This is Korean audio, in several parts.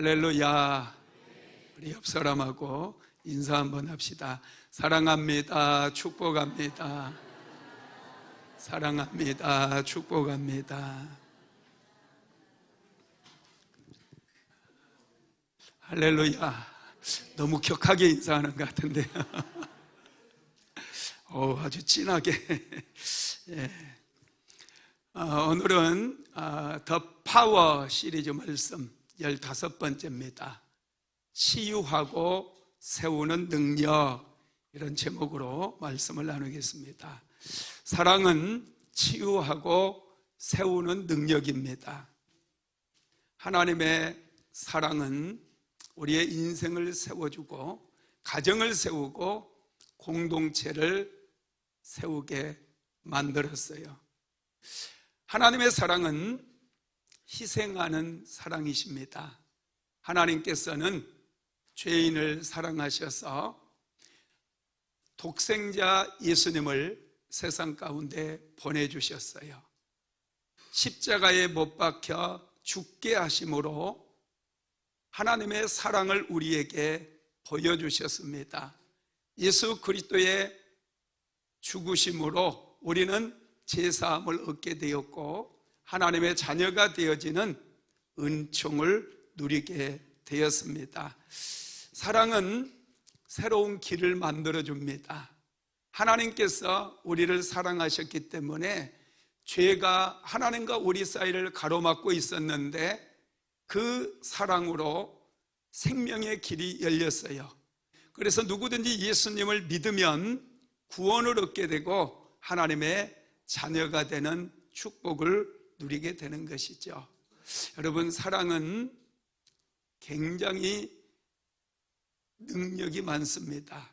할렐루야. 우리 옆 사람하고 인사 한번 합시다. 사랑합니다. 축복합니다. 사랑합니다. 축복합니다. 할렐루야. 너무 격하게 인사하는 것 같은데요. 아주 진하게. 예. 오늘은 더 파워 시리즈 말씀 15번째입니다. 치유하고 세우는 능력, 이런 제목으로 말씀을 나누겠습니다. 사랑은 치유하고 세우는 능력입니다. 하나님의 사랑은 우리의 인생을 세워주고 가정을 세우고 공동체를 세우게 만들었어요. 하나님의 사랑은 희생하는 사랑이십니다. 하나님께서는 죄인을 사랑하셔서 독생자 예수님을 세상 가운데 보내주셨어요. 십자가에 못 박혀 죽게 하심으로 하나님의 사랑을 우리에게 보여주셨습니다. 예수 그리스도의 죽으심으로 우리는 제사함을 얻게 되었고 하나님의 자녀가 되어지는 은총을 누리게 되었습니다. 사랑은 새로운 길을 만들어줍니다. 하나님께서 우리를 사랑하셨기 때문에 죄가 하나님과 우리 사이를 가로막고 있었는데 그 사랑으로 생명의 길이 열렸어요. 그래서 누구든지 예수님을 믿으면 구원을 얻게 되고 하나님의 자녀가 되는 축복을 누리게 되는 것이죠. 여러분, 사랑은 굉장히 능력이 많습니다.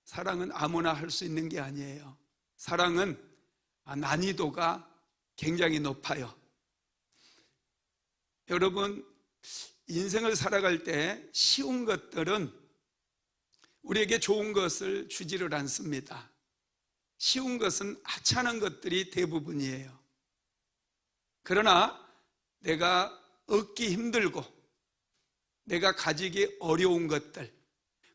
사랑은 아무나 할 수 있는 게 아니에요. 사랑은 난이도가 굉장히 높아요. 여러분, 인생을 살아갈 때 쉬운 것들은 우리에게 좋은 것을 주지를 않습니다. 쉬운 것은 하찮은 것들이 대부분이에요. 그러나 내가 얻기 힘들고 내가 가지기 어려운 것들,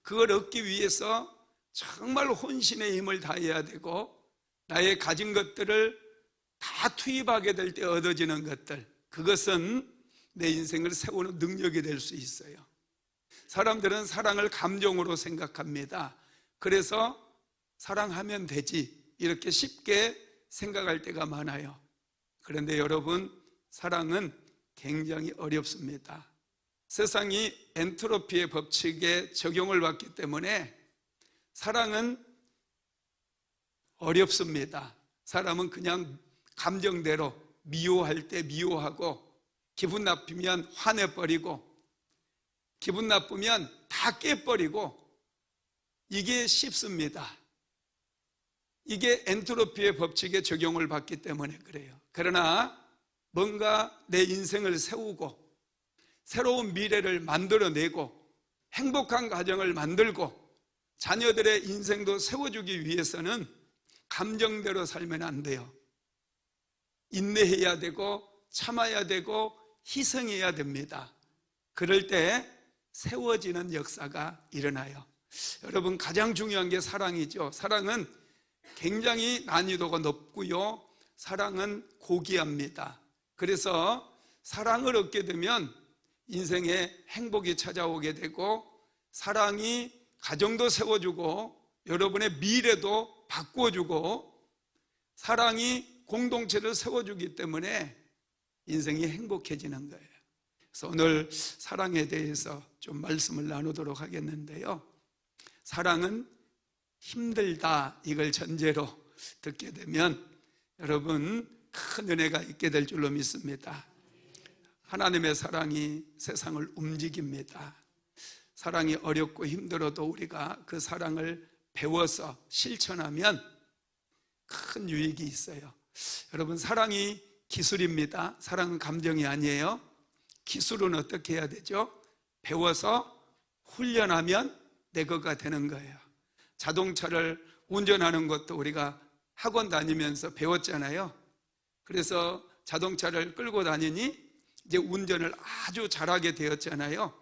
그걸 얻기 위해서 정말 혼신의 힘을 다해야 되고 나의 가진 것들을 다 투입하게 될 때 얻어지는 것들, 그것은 내 인생을 세우는 능력이 될 수 있어요. 사람들은 사랑을 감정으로 생각합니다. 그래서 사랑하면 되지, 이렇게 쉽게 생각할 때가 많아요. 그런데 여러분, 사랑은 굉장히 어렵습니다. 세상이 엔트로피의 법칙에 적용을 받기 때문에 사랑은 어렵습니다. 사람은 그냥 감정대로 미워할 때 미워하고 기분 나쁘면 화내버리고 기분 나쁘면 다 깨버리고, 이게 쉽습니다. 이게 엔트로피의 법칙에 적용을 받기 때문에 그래요. 그러나 뭔가 내 인생을 세우고 새로운 미래를 만들어내고 행복한 가정을 만들고 자녀들의 인생도 세워주기 위해서는 감정대로 살면 안 돼요. 인내해야 되고 참아야 되고 희생해야 됩니다. 그럴 때 세워지는 역사가 일어나요. 여러분, 가장 중요한 게 사랑이죠. 사랑은 굉장히 난이도가 높고요, 사랑은 고귀합니다. 그래서 사랑을 얻게 되면 인생에 행복이 찾아오게 되고 사랑이 가정도 세워주고 여러분의 미래도 바꿔주고 사랑이 공동체를 세워주기 때문에 인생이 행복해지는 거예요. 그래서 오늘 사랑에 대해서 좀 말씀을 나누도록 하겠는데요, 사랑은 힘들다, 이걸 전제로 듣게 되면 여러분 큰 은혜가 있게 될 줄로 믿습니다. 하나님의 사랑이 세상을 움직입니다. 사랑이 어렵고 힘들어도 우리가 그 사랑을 배워서 실천하면 큰 유익이 있어요. 여러분, 사랑이 기술입니다. 사랑은 감정이 아니에요. 기술은 어떻게 해야 되죠? 배워서 훈련하면 내 거가 되는 거예요. 자동차를 운전하는 것도 우리가 학원 다니면서 배웠잖아요. 그래서 자동차를 끌고 다니니 이제 운전을 아주 잘하게 되었잖아요.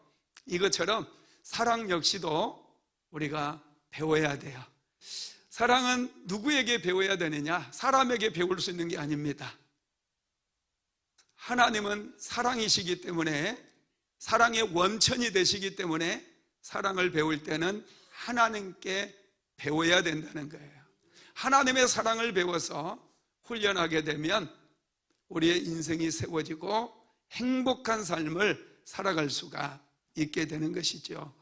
이것처럼 사랑 역시도 우리가 배워야 돼요. 사랑은 누구에게 배워야 되느냐? 사람에게 배울 수 있는 게 아닙니다. 하나님은 사랑이시기 때문에, 사랑의 원천이 되시기 때문에 사랑을 배울 때는 하나님께 배워야 된다는 거예요. 하나님의 사랑을 배워서 훈련하게 되면 우리의 인생이 세워지고 행복한 삶을 살아갈 수가 있게 되는 것이죠.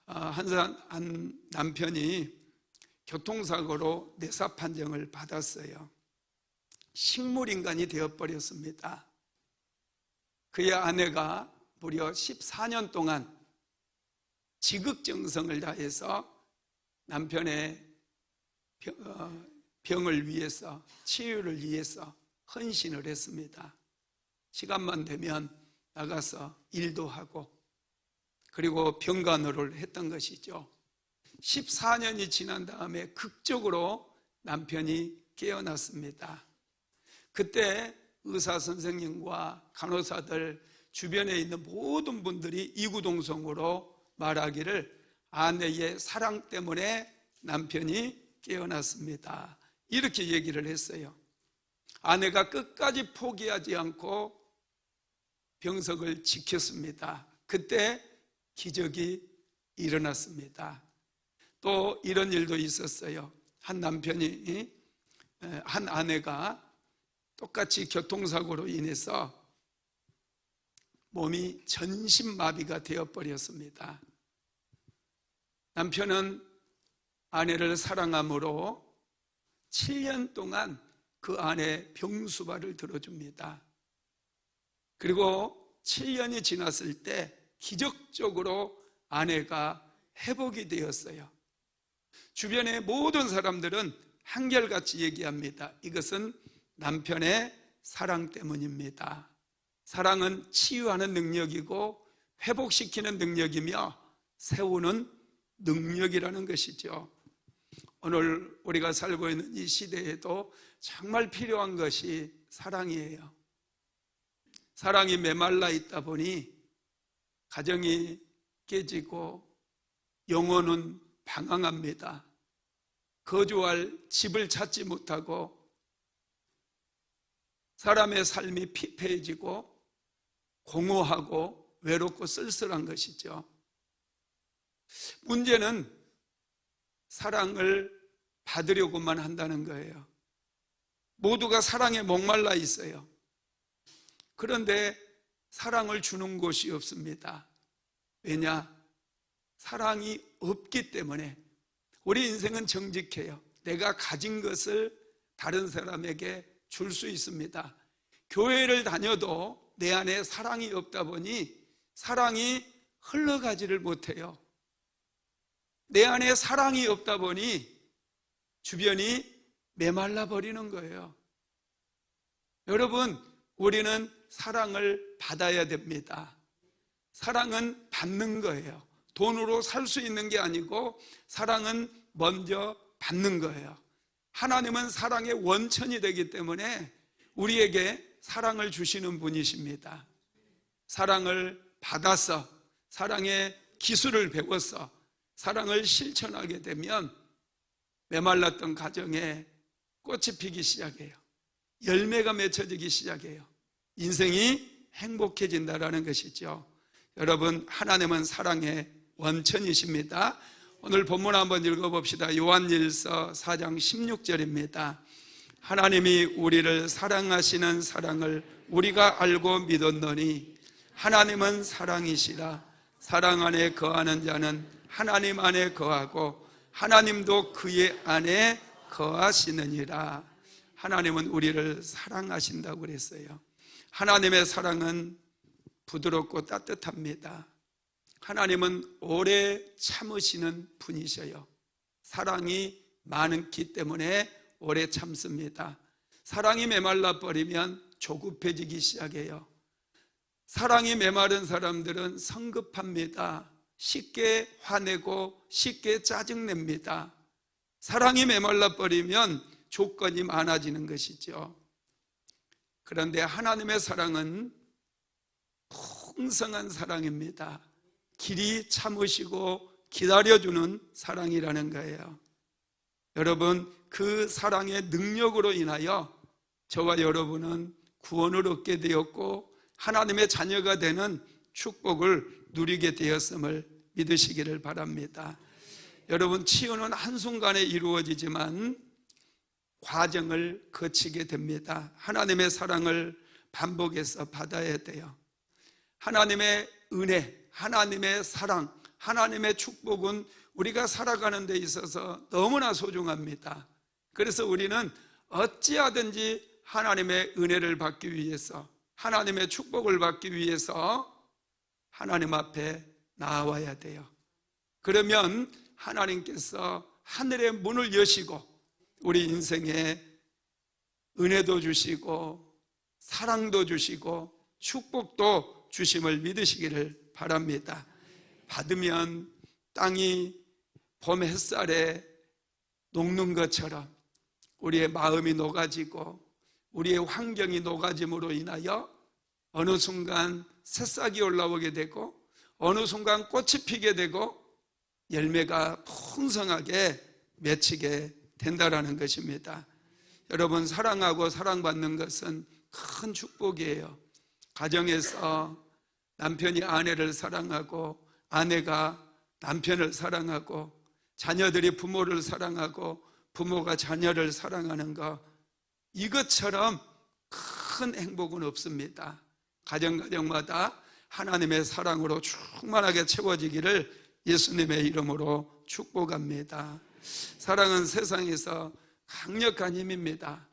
한 남편이 교통사고로 뇌사 판정을 받았어요. 식물인간이 되어버렸습니다. 그의 아내가 무려 14년 동안 지극정성을 다해서 남편의 병을 위해서, 치유를 위해서 헌신을 했습니다. 시간만 되면 나가서 일도 하고, 그리고 병간호를 했던 것이죠. 14년이 지난 다음에 극적으로 남편이 깨어났습니다. 그때 의사 선생님과 간호사들, 주변에 있는 모든 분들이 이구동성으로 말하기를 아내의 사랑 때문에 남편이 깨어났습니다, 이렇게 얘기를 했어요. 아내가 끝까지 포기하지 않고 병석을 지켰습니다. 그때 기적이 일어났습니다. 또 이런 일도 있었어요. 한 아내가 똑같이 교통사고로 인해서 몸이 전신마비가 되어버렸습니다. 남편은 아내를 사랑함으로 7년 동안 그 아내의 병수발을 들어줍니다. 그리고 7년이 지났을 때 기적적으로 아내가 회복이 되었어요. 주변의 모든 사람들은 한결같이 얘기합니다. 이것은 남편의 사랑 때문입니다. 사랑은 치유하는 능력이고 회복시키는 능력이며 세우는 능력이라는 것이죠. 오늘 우리가 살고 있는 이 시대에도 정말 필요한 것이 사랑이에요. 사랑이 메말라 있다 보니 가정이 깨지고 영혼은 방황합니다. 거주할 집을 찾지 못하고 사람의 삶이 피폐해지고 공허하고 외롭고 쓸쓸한 것이죠. 문제는 사랑을 받으려고만 한다는 거예요. 모두가 사랑에 목말라 있어요. 그런데 사랑을 주는 곳이 없습니다. 왜냐? 사랑이 없기 때문에. 우리 인생은 정직해요. 내가 가진 것을 다른 사람에게 줄 수 있습니다. 교회를 다녀도 내 안에 사랑이 없다 보니 사랑이 흘러가지를 못해요. 내 안에 사랑이 없다 보니 주변이 메말라 버리는 거예요. 여러분, 우리는 사랑을 받아야 됩니다. 사랑은 받는 거예요. 돈으로 살 수 있는 게 아니고 사랑은 먼저 받는 거예요. 하나님은 사랑의 원천이 되기 때문에 우리에게 사랑을 주시는 분이십니다. 사랑을 받아서, 사랑의 기술을 배워서 사랑을 실천하게 되면 메말랐던 가정에 꽃이 피기 시작해요. 열매가 맺혀지기 시작해요. 인생이 행복해진다는 것이죠. 여러분, 하나님은 사랑의 원천이십니다. 오늘 본문 한번 읽어봅시다. 요한일서 4장 16절입니다. 하나님이 우리를 사랑하시는 사랑을 우리가 알고 믿었노니 하나님은 사랑이시라. 사랑 안에 거하는 자는 하나님 안에 거하고 하나님도 그의 안에 거하시느니라. 하나님은 우리를 사랑하신다고 그랬어요. 하나님의 사랑은 부드럽고 따뜻합니다. 하나님은 오래 참으시는 분이셔요. 사랑이 많기 때문에 오래 참습니다. 사랑이 메말라 버리면 조급해지기 시작해요. 사랑이 메마른 사람들은 성급합니다. 쉽게 화내고 쉽게 짜증냅니다. 사랑이 메말라 버리면 조건이 많아지는 것이죠. 그런데 하나님의 사랑은 풍성한 사랑입니다. 길이 참으시고 기다려주는 사랑이라는 거예요. 여러분, 그 사랑의 능력으로 인하여 저와 여러분은 구원을 얻게 되었고 하나님의 자녀가 되는 축복을 누리게 되었음을 믿으시기를 바랍니다. 여러분, 치유는 한순간에 이루어지지만 과정을 거치게 됩니다. 하나님의 사랑을 반복해서 받아야 돼요. 하나님의 은혜, 하나님의 사랑, 하나님의 축복은 우리가 살아가는 데 있어서 너무나 소중합니다. 그래서 우리는 어찌하든지 하나님의 은혜를 받기 위해서, 하나님의 축복을 받기 위해서 하나님 앞에 나와야 돼요. 그러면 하나님께서 하늘의 문을 여시고 우리 인생에 은혜도 주시고 사랑도 주시고 축복도 주심을 믿으시기를 바랍니다. 받으면 땅이 봄 햇살에 녹는 것처럼 우리의 마음이 녹아지고 우리의 환경이 녹아짐으로 인하여 어느 순간 새싹이 올라오게 되고 어느 순간 꽃이 피게 되고 열매가 풍성하게 맺히게 된다라는 것입니다. 여러분, 사랑하고 사랑받는 것은 큰 축복이에요. 가정에서 남편이 아내를 사랑하고 아내가 남편을 사랑하고 자녀들이 부모를 사랑하고 부모가 자녀를 사랑하는 것, 이것처럼 큰 행복은 없습니다. 가정마다 하나님의 사랑으로 충만하게 채워지기를 예수님의 이름으로 축복합니다. 사랑은 세상에서 강력한 힘입니다.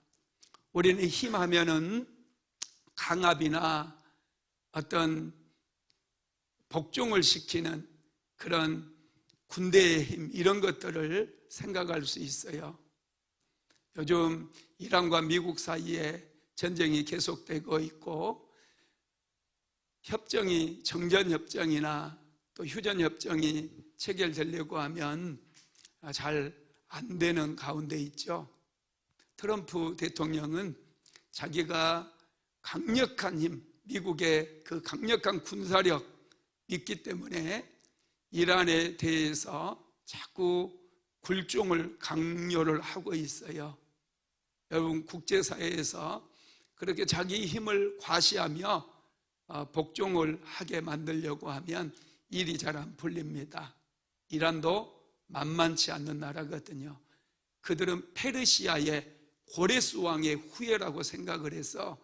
우리는 힘하면은 강압이나 어떤 복종을 시키는 그런 군대의 힘, 이런 것들을 생각할 수 있어요. 요즘 이란과 미국 사이에 전쟁이 계속되고 있고 협정이, 정전협정이나 또 휴전협정이 체결되려고 하면 잘 안 되는 가운데 있죠. 트럼프 대통령은 자기가 강력한 힘, 미국의 그 강력한 군사력 있기 때문에 이란에 대해서 자꾸 굴종을 강요를 하고 있어요. 여러분, 국제사회에서 그렇게 자기 힘을 과시하며 복종을 하게 만들려고 하면 일이 잘 안 풀립니다. 이란도 만만치 않는 나라거든요. 그들은 페르시아의 고레스 왕의 후예라고 생각을 해서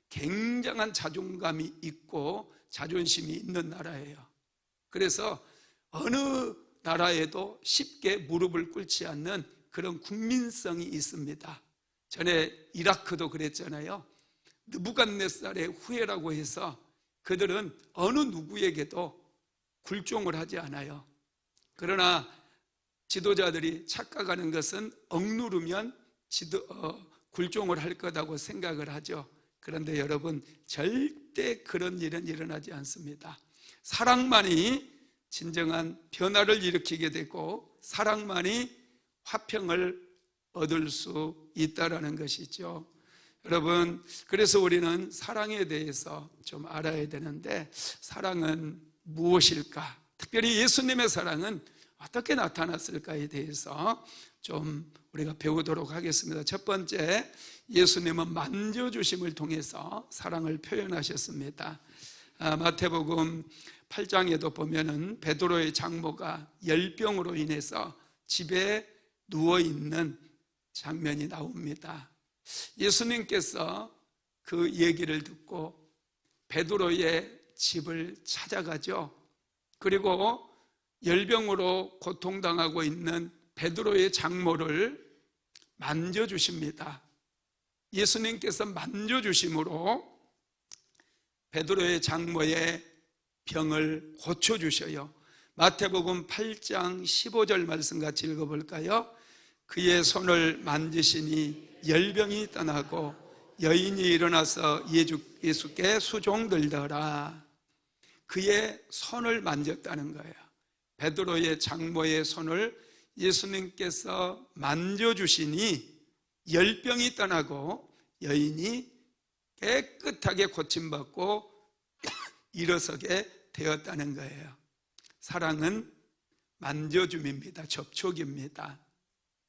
굉장한 자존감이 있고 자존심이 있는 나라예요. 그래서 어느 나라에도 쉽게 무릎을 꿇지 않는 그런 국민성이 있습니다. 전에 이라크도 그랬잖아요. 느부갓네살의 후예라고 해서 그들은 어느 누구에게도 굴종을 하지 않아요. 그러나 지도자들이 착각하는 것은 억누르면 굴종을 할 거라고 생각을 하죠. 그런데 여러분, 절대 그런 일은 일어나지 않습니다. 사랑만이 진정한 변화를 일으키게 되고 사랑만이 화평을 얻을 수 있다라는 것이죠. 여러분, 그래서 우리는 사랑에 대해서 좀 알아야 되는데, 사랑은 무엇일까? 특별히 예수님의 사랑은 어떻게 나타났을까에 대해서 좀 우리가 배우도록 하겠습니다. 첫 번째, 예수님은 만져주심을 통해서 사랑을 표현하셨습니다. 마태복음 8장에도 보면은 베드로의 장모가 열병으로 인해서 집에 누워있는 장면이 나옵니다. 예수님께서 그 얘기를 듣고 베드로의 집을 찾아가죠. 그리고 열병으로 고통당하고 있는 베드로의 장모를 만져주십니다. 예수님께서 만져주심으로 베드로의 장모의 병을 고쳐주셔요. 마태복음 8장 15절 말씀 같이 읽어볼까요? 그의 손을 만지시니 열병이 떠나고 여인이 일어나서 예수께 수종들더라. 그의 손을 만졌다는 거예요. 베드로의 장모의 손을 예수님께서 만져주시니 열병이 떠나고 여인이 깨끗하게 고침받고 일어서게 되었다는 거예요. 사랑은 만져줌입니다. 접촉입니다.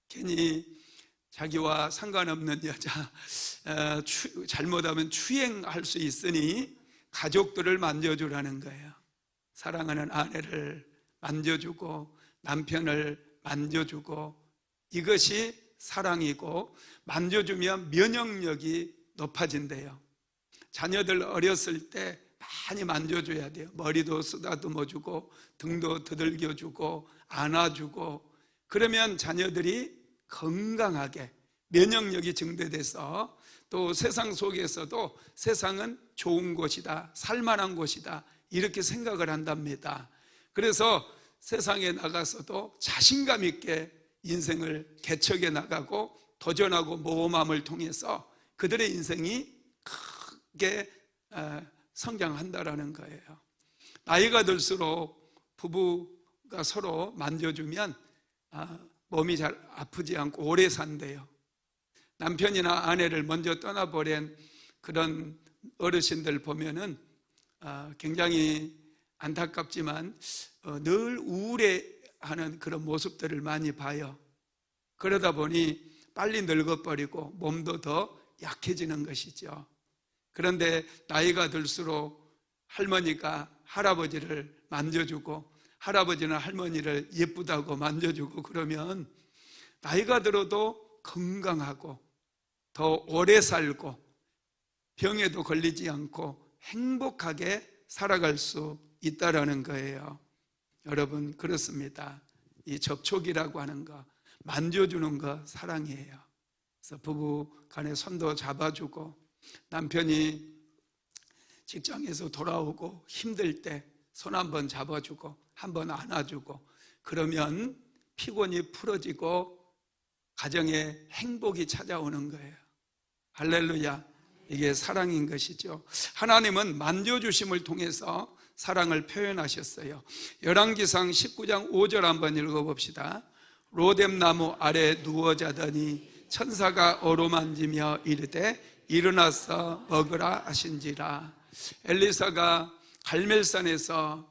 괜히 자기와 상관없는 여자 잘못하면 추행할 수 있으니 가족들을 만져주라는 거예요. 사랑하는 아내를 만져주고 남편을 만져주고, 이것이 사랑이고, 만져주면 면역력이 높아진대요. 자녀들 어렸을 때 많이 만져줘야 돼요. 머리도 쓰다듬어주고 등도 두들겨주고 안아주고, 그러면 자녀들이 건강하게 면역력이 증대돼서 또 세상 속에서도 세상은 좋은 곳이다, 살만한 곳이다, 이렇게 생각을 한답니다. 그래서 세상에 나가서도 자신감 있게 인생을 개척해 나가고 도전하고 모험함을 통해서 그들의 인생이 크게 성장한다라는 거예요. 나이가 들수록 부부가 서로 만져주면 몸이 잘 아프지 않고 오래 산대요. 남편이나 아내를 먼저 떠나버린 그런 어르신들 보면은 굉장히 안타깝지만 늘 우울해하는 그런 모습들을 많이 봐요. 그러다 보니 빨리 늙어버리고 몸도 더 약해지는 것이죠. 그런데 나이가 들수록 할머니가 할아버지를 만져주고 할아버지는 할머니를 예쁘다고 만져주고 그러면 나이가 들어도 건강하고 더 오래 살고 병에도 걸리지 않고 행복하게 살아갈 수 있다라는 거예요. 여러분, 그렇습니다. 이 접촉이라고 하는 거, 만져주는 거 사랑이에요. 그래서 부부 간에 손도 잡아주고, 남편이 직장에서 돌아오고 힘들 때 손 한번 잡아주고 한번 안아주고, 그러면 피곤이 풀어지고 가정에 행복이 찾아오는 거예요. 할렐루야. 이게 사랑인 것이죠. 하나님은 만져주심을 통해서 사랑을 표현하셨어요. 열왕기상 19장 5절 한번 읽어봅시다. 로뎀나무 아래 누워 자더니 천사가 어루만지며 이르되 일어나서 먹으라 하신지라. 엘리사가 갈멜산에서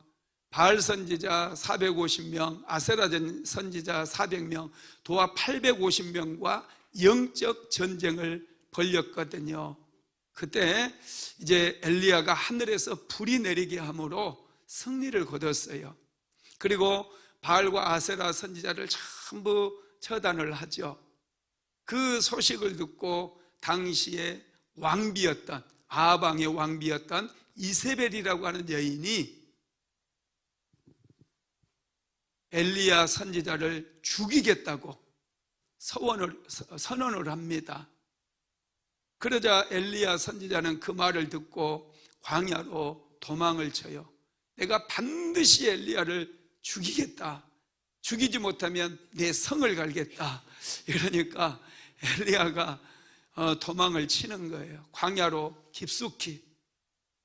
바알 선지자 450명, 아세라 선지자 400명, 도합 850명과 영적 전쟁을 벌였거든요. 그때 이제 엘리야가 하늘에서 불이 내리게 함으로 승리를 거뒀어요. 그리고 바알과 아세라 선지자를 전부 처단을 하죠. 그 소식을 듣고 당시에 왕비였던, 아합 왕의 왕비였던 이세벨이라고 하는 여인이 엘리야 선지자를 죽이겠다고 선언을 합니다. 그러자 엘리야 선지자는 그 말을 듣고 광야로 도망을 쳐요. 내가 반드시 엘리야를 죽이겠다. 죽이지 못하면 내 성을 갈겠다. 이러니까 엘리야가 도망을 치는 거예요. 광야로 깊숙이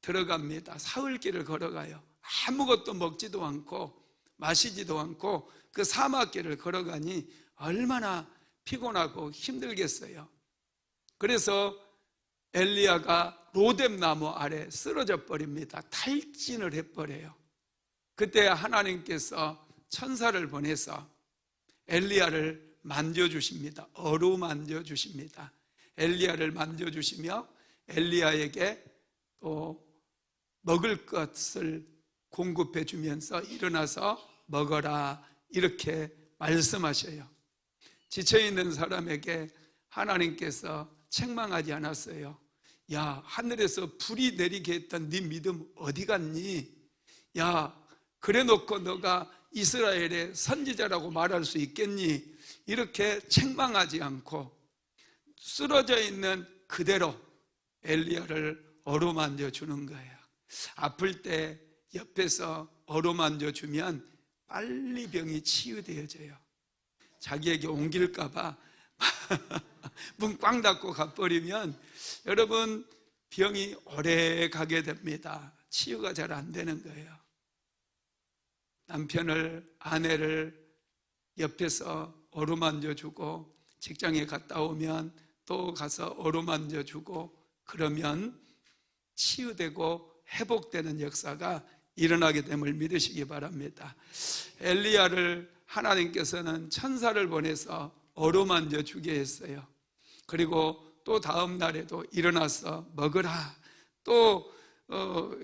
들어갑니다. 사흘길을 걸어가요. 아무것도 먹지도 않고 마시지도 않고 그 사막길을 걸어가니 얼마나 피곤하고 힘들겠어요. 그래서 엘리야가 로뎀나무 아래 쓰러져 버립니다. 탈진을 해버려요. 그때 하나님께서 천사를 보내서 엘리야를 만져주십니다. 어루만져주십니다. 엘리야를 만져주시며 엘리야에게 또 먹을 것을 공급해 주면서 일어나서 먹어라, 이렇게 말씀하셔요. 지쳐있는 사람에게 하나님께서 책망하지 않았어요. 야, 하늘에서 불이 내리게 했던 네 믿음 어디 갔니? 야, 그래 놓고 너가 이스라엘의 선지자라고 말할 수 있겠니? 이렇게 책망하지 않고 쓰러져 있는 그대로 엘리야를 어루만져 주는 거예요. 아플 때 옆에서 어루만져 주면 빨리 병이 치유되어져요. 자기에게 옮길까 봐 문 꽝 닫고 가버리면 여러분 병이 오래 가게 됩니다. 치유가 잘 안 되는 거예요. 남편을, 아내를 옆에서 어루만져 주고 직장에 갔다 오면 또 가서 어루만져 주고 그러면 치유되고 회복되는 역사가 일어나게 됨을 믿으시기 바랍니다. 엘리야를 하나님께서는 천사를 보내서 어루만져 주게 했어요. 그리고 또 다음 날에도 일어나서 먹으라 또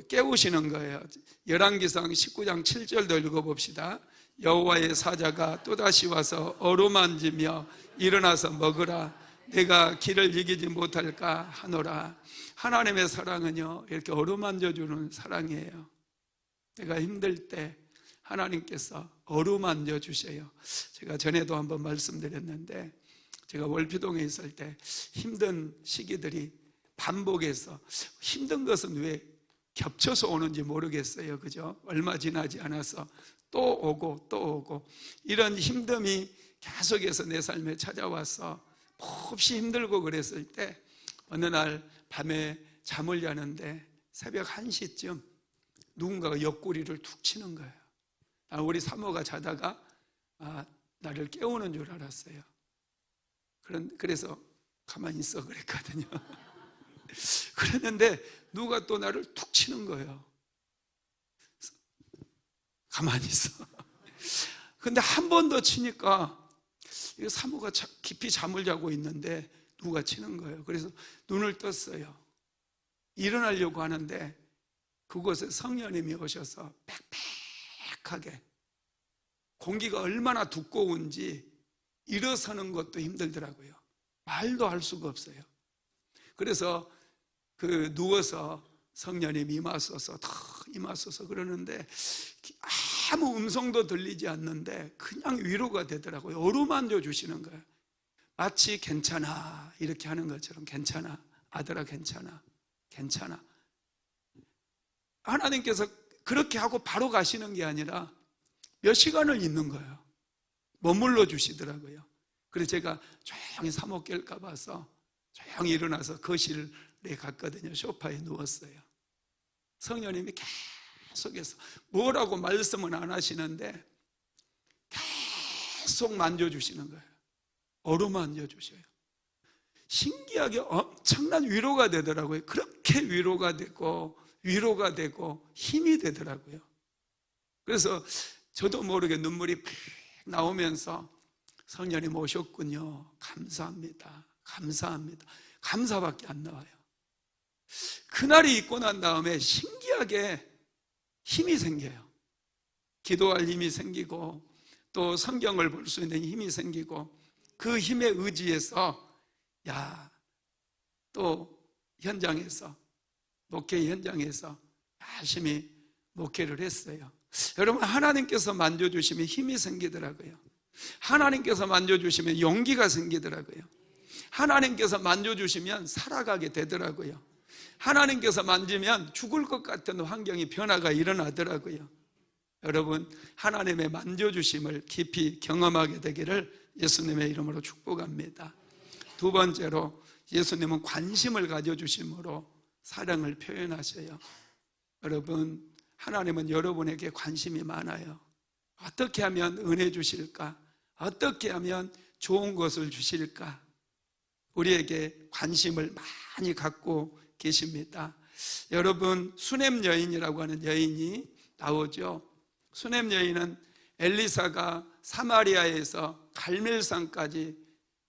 깨우시는 거예요. 열왕기상 19장 7절도 읽어봅시다. 여호와의 사자가 또다시 와서 어루만지며 일어나서 먹으라 내가 길을 이기지 못할까 하노라. 하나님의 사랑은요 이렇게 어루만져주는 사랑이에요. 내가 힘들 때 하나님께서 어루만져 주세요. 제가 전에도 한번 말씀드렸는데 제가 월피동에 있을 때 힘든 시기들이 반복해서 힘든 것은 왜 겹쳐서 오는지 모르겠어요. 그죠? 얼마 지나지 않아서 또 오고 또 오고 이런 힘듦이 계속해서 내 삶에 찾아와서 몹시 힘들고 그랬을 때 어느 날 밤에 잠을 자는데 새벽 1시쯤 누군가가 옆구리를 툭 치는 거예요. 우리 사모가 자다가 나를 깨우는 줄 알았어요. 그래서 가만히 있어 그랬거든요. 그랬는데 누가 또 나를 툭 치는 거예요. 가만히 있어. 근데 한 번 더 치니까 사모가 깊이 잠을 자고 있는데 누가 치는 거예요. 그래서 눈을 떴어요. 일어나려고 하는데 그곳에 성령님이 오셔서 빽빽하게 공기가 얼마나 두꺼운지 일어서는 것도 힘들더라고요. 말도 할 수가 없어요. 그래서 누워서 성령님이 임하소서 그러는데 아무 음성도 들리지 않는데 그냥 위로가 되더라고요. 어루만져 주시는 거예요. 마치 괜찮아 이렇게 하는 것처럼 괜찮아 아들아 괜찮아 하나님께서 그렇게 하고 바로 가시는 게 아니라 몇 시간을 있는 거예요. 머물러 주시더라고요. 그래서 제가 조용히 사모 깰까 봐서 조용히 일어나서 거실에 갔거든요. 소파에 누웠어요. 성령님이 계속해서 뭐라고 말씀은 안 하시는데 계속 만져주시는 거예요. 어루만져 주셔요. 신기하게 엄청난 위로가 되더라고요. 그렇게 위로가 되고 힘이 되더라고요. 그래서 저도 모르게 눈물이 팍 나오면서 성령님 오셨군요. 감사합니다. 감사밖에 안 나와요. 그날이 있고 난 다음에 신기하게 힘이 생겨요. 기도할 힘이 생기고 또 성경을 볼 수 있는 힘이 생기고 그 힘에 의지해서 또 목회 현장에서 열심히 목회를 했어요. 여러분 하나님께서 만져주시면 힘이 생기더라고요. 하나님께서 만져주시면 용기가 생기더라고요. 하나님께서 만져주시면 살아가게 되더라고요. 하나님께서 만지면 죽을 것 같은 환경이 변화가 일어나더라고요. 여러분 하나님의 만져주심을 깊이 경험하게 되기를 예수님의 이름으로 축복합니다. 두 번째로 예수님은 관심을 가져주심으로 사랑을 표현하셔요. 여러분 하나님은 여러분에게 관심이 많아요. 어떻게 하면 은혜 주실까? 어떻게 하면 좋은 것을 주실까? 우리에게 관심을 많이 갖고 계십니다. 여러분 수넴 여인이라고 하는 여인이 나오죠. 수넴 여인은 엘리사가 사마리아에서 갈멜산까지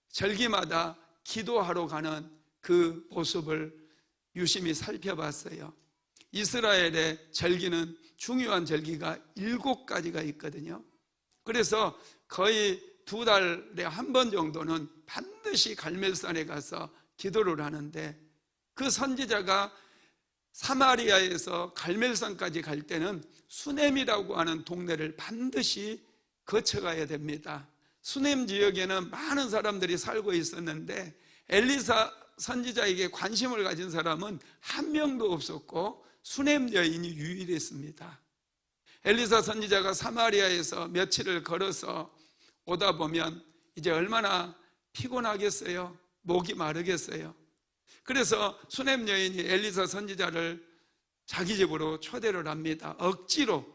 절기마다 기도하러 가는 그 모습을 유심히 살펴봤어요. 이스라엘의 절기는 중요한 절기가 7가지가 있거든요. 그래서 거의 2달에 한 번 정도는 반드시 갈멜산에 가서 기도를 하는데 그 선지자가 사마리아에서 갈멜산까지 갈 때는 수넴이라고 하는 동네를 반드시 거쳐가야 됩니다. 수넴 지역에는 많은 사람들이 살고 있었는데 엘리사 선지자에게 관심을 가진 사람은 한 명도 없었고 수넴 여인이 유일했습니다. 엘리사 선지자가 사마리아에서 며칠을 걸어서 오다 보면 이제 얼마나 피곤하겠어요? 목이 마르겠어요? 그래서 수넴 여인이 엘리사 선지자를 자기 집으로 초대를 합니다. 억지로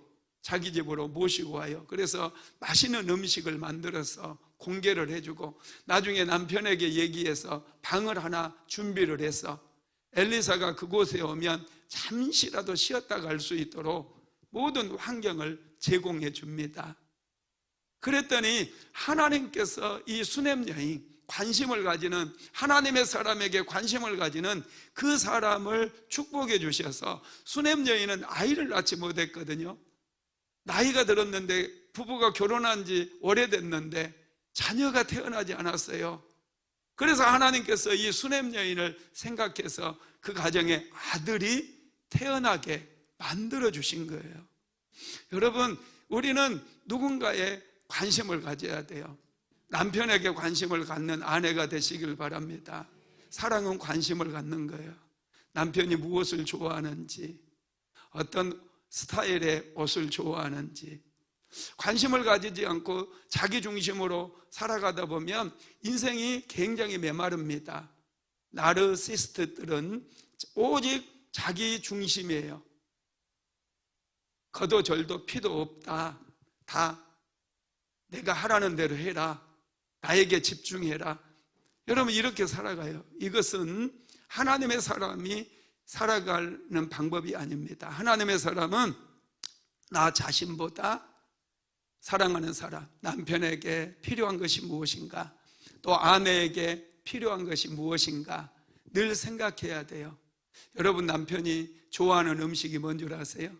자기 집으로 모시고 와요. 그래서 맛있는 음식을 만들어서 공개를 해주고 나중에 남편에게 얘기해서 방을 하나 준비를 해서 엘리사가 그곳에 오면 잠시라도 쉬었다 갈 수 있도록 모든 환경을 제공해 줍니다. 그랬더니 하나님께서 이 수냄 여인, 관심을 가지는, 하나님의 사람에게 관심을 가지는 그 사람을 축복해 주셔서, 수냄 여인은 아이를 낳지 못했거든요. 나이가 들었는데, 부부가 결혼한 지 오래됐는데 자녀가 태어나지 않았어요. 그래서 하나님께서 이 수냄 여인을 생각해서 그 가정에 아들이 태어나게 만들어 주신 거예요. 여러분, 우리는 누군가에 관심을 가져야 돼요. 남편에게 관심을 갖는 아내가 되시길 바랍니다. 사랑은 관심을 갖는 거예요. 남편이 무엇을 좋아하는지, 어떤 스타일의 옷을 좋아하는지, 관심을 가지지 않고 자기 중심으로 살아가다 보면 인생이 굉장히 메마릅니다. 나르시스트들은 오직 자기 중심이에요. 거도 절도 피도 없다. 다 내가 하라는 대로 해라. 나에게 집중해라. 여러분, 이렇게 살아가요. 이것은 하나님의 사람이 살아가는 방법이 아닙니다. 하나님의 사람은 나 자신보다 사랑하는 사람, 남편에게 필요한 것이 무엇인가, 또 아내에게 필요한 것이 무엇인가 늘 생각해야 돼요. 여러분, 남편이 좋아하는 음식이 뭔 줄 아세요?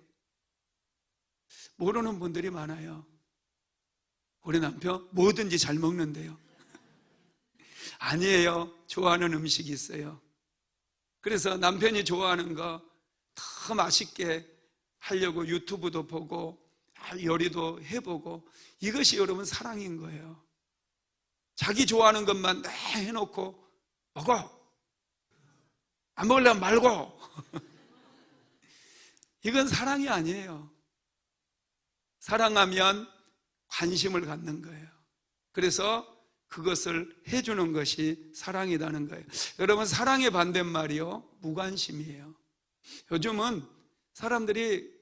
모르는 분들이 많아요. 우리 남편 뭐든지 잘 먹는데요. 아니에요. 좋아하는 음식이 있어요. 그래서 남편이 좋아하는 거 더 맛있게 하려고 유튜브도 보고 요리도 해보고, 이것이 여러분 사랑인 거예요. 자기 좋아하는 것만 다 해놓고 먹어, 안 먹으려면 말고. 이건 사랑이 아니에요. 사랑하면 관심을 갖는 거예요. 그래서 그것을 해주는 것이 사랑이라는 거예요. 여러분, 사랑의 반대말이요, 무관심이에요. 요즘은 사람들이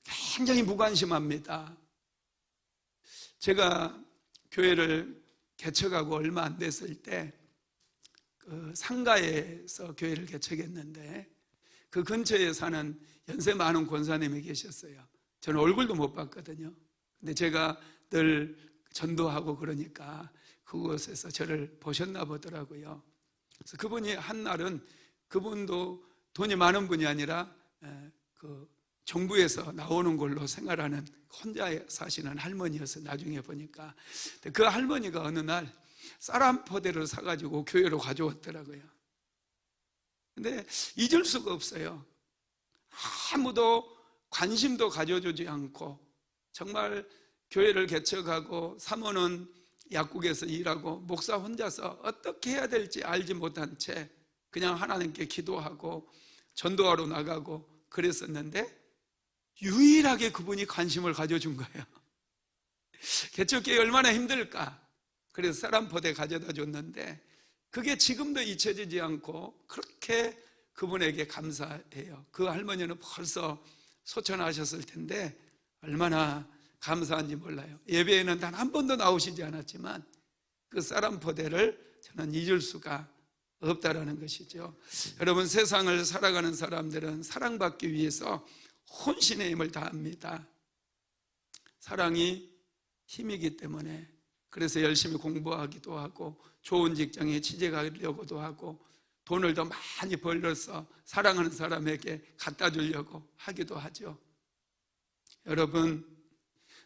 굉장히 무관심합니다. 제가 교회를 개척하고 얼마 안 됐을 때 상가에서 교회를 개척했는데, 그 근처에 사는 연세 많은 권사님이 계셨어요. 저는 얼굴도 못 봤거든요. 근데 제가 늘 전도하고 그러니까 그곳에서 저를 보셨나 보더라고요. 그래서 그분이 한 날은, 그분도 돈이 많은 분이 아니라 그 정부에서 나오는 걸로 생활하는 혼자 사시는 할머니여서 나중에 보니까, 그 할머니가 어느 날 쌀 한 포대를 사가지고 교회로 가져왔더라고요. 근데 잊을 수가 없어요. 아무도 관심도 가져주지 않고, 정말 교회를 개척하고 사모는 약국에서 일하고 목사 혼자서 어떻게 해야 될지 알지 못한 채 그냥 하나님께 기도하고 전도하러 나가고 그랬었는데, 유일하게 그분이 관심을 가져준 거예요. 개척교회 얼마나 힘들까. 그래서 쌀 한 포대 가져다 줬는데, 그게 지금도 잊혀지지 않고 그렇게 그분에게 감사해요. 그 할머니는 벌써 소천하셨을 텐데 얼마나 감사한지 몰라요. 예배에는 단 한 번도 나오시지 않았지만 그 쌀 한 포대를 저는 잊을 수가 없다라는 것이죠. 여러분, 세상을 살아가는 사람들은 사랑받기 위해서 혼신의 힘을 다합니다. 사랑이 힘이기 때문에, 그래서 열심히 공부하기도 하고 좋은 직장에 취직하려고도 하고 돈을 더 많이 벌려서 사랑하는 사람에게 갖다 주려고 하기도 하죠. 여러분,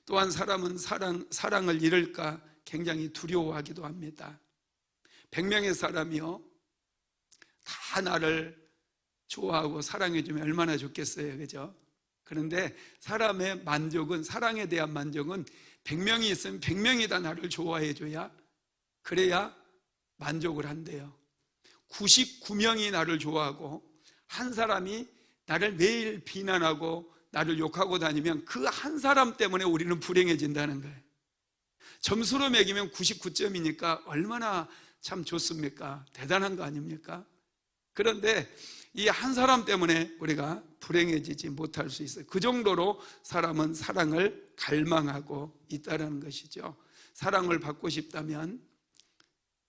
또한 사람은 사랑을 잃을까 굉장히 두려워하기도 합니다. 100명의 사람이요, 다 나를 좋아하고 사랑해주면 얼마나 좋겠어요, 그죠? 그런데 사람의 만족은, 사랑에 대한 만족은 100명이 있으면 100명이 다 나를 좋아해줘야, 그래야 만족을 한대요. 99명이 나를 좋아하고 한 사람이 나를 매일 비난하고 나를 욕하고 다니면 그 한 사람 때문에 우리는 불행해진다는 거예요. 점수로 매기면 99점이니까 얼마나 참 좋습니까? 대단한 거 아닙니까? 그런데 이 한 사람 때문에 우리가 불행해지지 못할 수 있어요. 그 정도로 사람은 사랑을 갈망하고 있다는 것이죠. 사랑을 받고 싶다면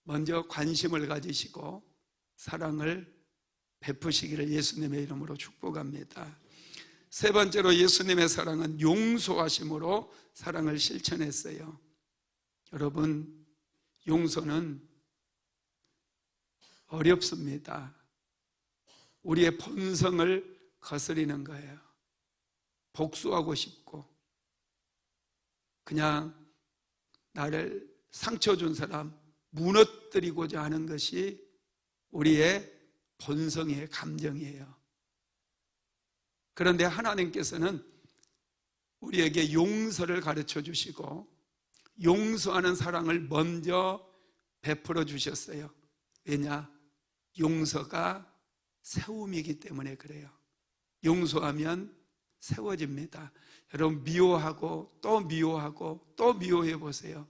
먼저 관심을 가지시고 사랑을 베푸시기를 예수님의 이름으로 축복합니다. 세 번째로 예수님의 사랑은 용서하심으로 사랑을 실천했어요. 여러분, 용서는 어렵습니다. 우리의 본성을 거스리는 거예요. 복수하고 싶고, 그냥 나를 상처 준 사람 무너뜨리고자 하는 것이 우리의 본성의 감정이에요. 그런데 하나님께서는 우리에게 용서를 가르쳐 주시고 용서하는 사랑을 먼저 베풀어 주셨어요. 왜냐? 용서가 세움이기 때문에 그래요. 용서하면 세워집니다. 여러분, 미워하고 또 미워하고 또 미워해 보세요.